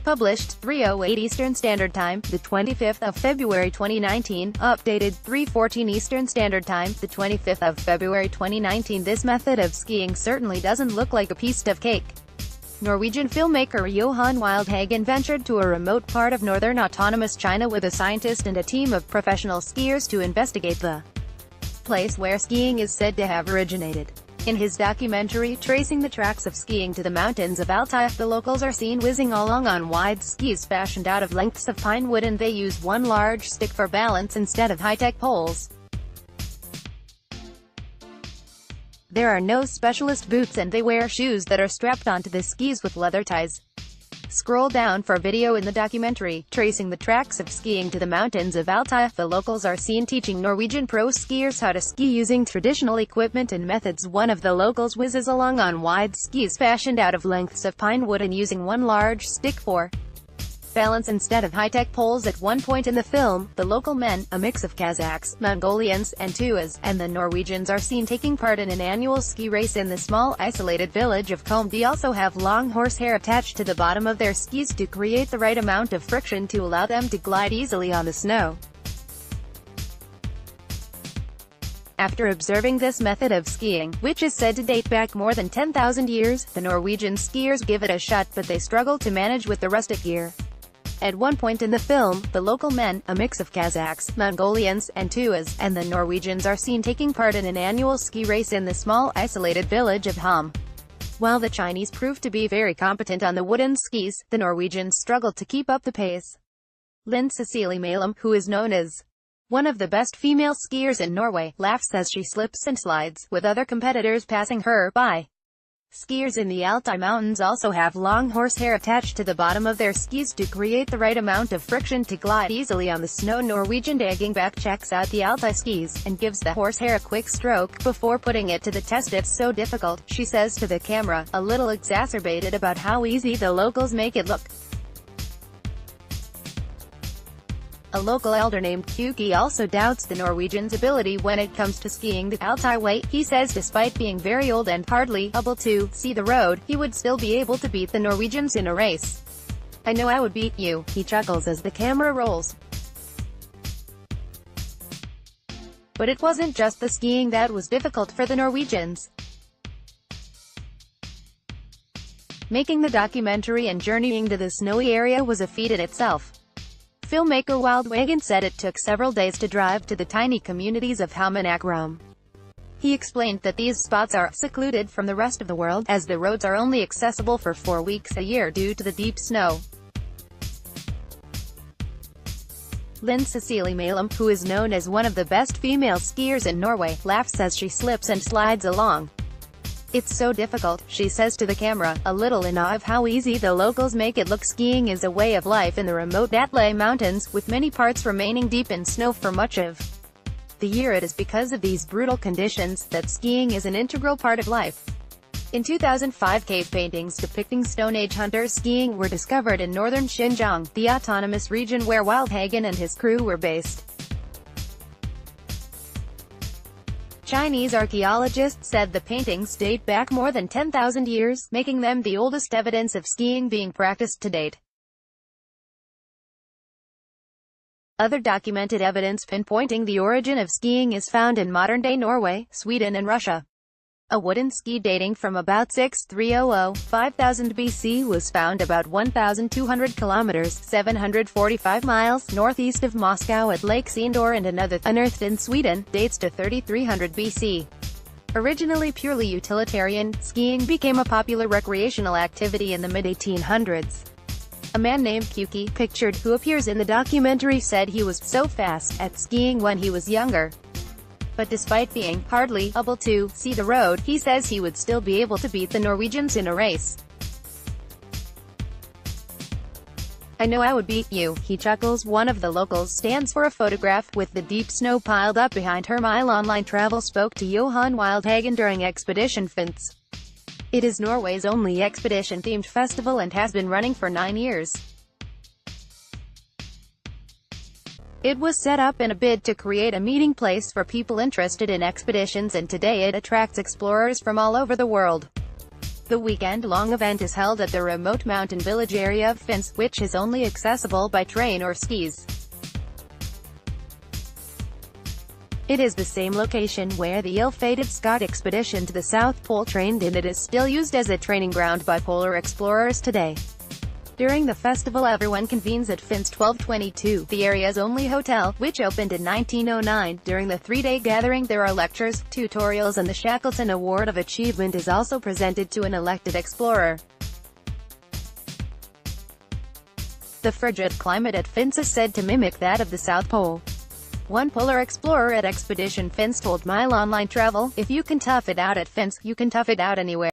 Published 3:08 Eastern Standard Time, the 25th of February 2019. Updated 3:14 Eastern Standard Time, the 25th of February 2019. This method of skiing certainly doesn't look like a piece of cake. Norwegian filmmaker Johan Wildhagen ventured to a remote part of northern autonomous China with a scientist and a team of professional skiers to investigate the place where skiing is said to have originated. In his documentary, tracing the tracks of skiing to the mountains of Altai, the locals are seen whizzing along on wide skis fashioned out of lengths of pine wood, and they use one large stick for balance instead of high-tech poles. There are no specialist boots, and they wear shoes that are strapped onto the skis with leather ties. Scroll down for video in the documentary, tracing the tracks of skiing to the mountains of Altai. The locals are seen teaching Norwegian pro skiers how to ski using traditional equipment and methods. One of the locals whizzes along on wide skis fashioned out of lengths of pine wood and using one large stick for balance instead of high-tech poles. At one point in the film, the local men, a mix of Kazakhs, Mongolians, and Tuas, and the Norwegians are seen taking part in an annual ski race in the small, isolated village of Combe. They also have long horsehair attached to the bottom of their skis to create the right amount of friction to allow them to glide easily on the snow. After observing this method of skiing, which is said to date back more than 10,000 years, the Norwegian skiers give it a shot, but they struggle to manage with the rustic gear. At one point in the film, the local men, a mix of Kazakhs, Mongolians, and Tuas, and the Norwegians are seen taking part in an annual ski race in the small, isolated village of Hom. While the Chinese proved to be very competent on the wooden skis, the Norwegians struggled to keep up the pace. Lynn Cecilie Malum, who is known as one of the best female skiers in Norway, laughs as she slips and slides, with other competitors passing her by. Skiers in the Altai Mountains also have long horsehair attached to the bottom of their skis to create the right amount of friction to glide easily on the snow. Norwegian Dagenbach checks out the Altai skis, and gives the horsehair a quick stroke before putting it to the test. It's so difficult, she says to the camera, a little exacerbated about how easy the locals make it look. A local elder named Kuki also doubts the Norwegians' ability when it comes to skiing the Altai way. He says despite being very old and hardly able to see the road, he would still be able to beat the Norwegians in a race. "I know I would beat you," he chuckles as the camera rolls. But it wasn't just the skiing that was difficult for the Norwegians. Making the documentary and journeying to the snowy area was a feat in itself. Filmmaker Wildhagen said it took several days to drive to the tiny communities of Hom and Akrom. He explained that these spots are secluded from the rest of the world, as the roads are only accessible for 4 weeks a year due to the deep snow. Lynn Cecilie Malum, who is known as one of the best female skiers in Norway, laughs as she slips and slides along. "It's so difficult," she says to the camera, a little in awe of how easy the locals make it look. Skiing is a way of life in the remote Altai Mountains, with many parts remaining deep in snow for much of the year. It is because of these brutal conditions that skiing is an integral part of life. In 2005, cave paintings depicting Stone Age hunters skiing were discovered in northern Xinjiang, the autonomous region where Wildhagen and his crew were based. Chinese archaeologists said the paintings date back more than 10,000 years, making them the oldest evidence of skiing being practiced to date. Other documented evidence pinpointing the origin of skiing is found in modern-day Norway, Sweden and Russia. A wooden ski dating from about 6300–5000 BC was found about 1,200 kilometers (745 miles) northeast of Moscow at Lake Sendor, and another, unearthed in Sweden, dates to 3300 BC. Originally purely utilitarian, skiing became a popular recreational activity in the mid-1800s. A man named Kuki, pictured, who appears in the documentary, said he was so fast at skiing when he was younger. But despite being hardly able to see the road, he says he would still be able to beat the Norwegians in a race. "I know I would beat you," he chuckles. One of the locals stands for a photograph, with the deep snow piled up behind her. Mile Online Travel spoke to Johan Wildhagen during Expedition Finns. It is Norway's only expedition-themed festival and has been running for 9 years. It was set up in a bid to create a meeting place for people interested in expeditions, and today it attracts explorers from all over the world. The weekend-long event is held at the remote mountain village area of Finse, which is only accessible by train or skis. It is the same location where the ill-fated Scott expedition to the South Pole trained, and it is still used as a training ground by polar explorers today. During the festival, everyone convenes at Finse 1222, the area's only hotel, which opened in 1909. During the three-day gathering, there are lectures, tutorials, and the Shackleton Award of Achievement is also presented to an elected explorer. The frigid climate at Finse is said to mimic that of the South Pole. One polar explorer at Expedition Finse told Mile Online Travel, "If you can tough it out at Finse, you can tough it out anywhere."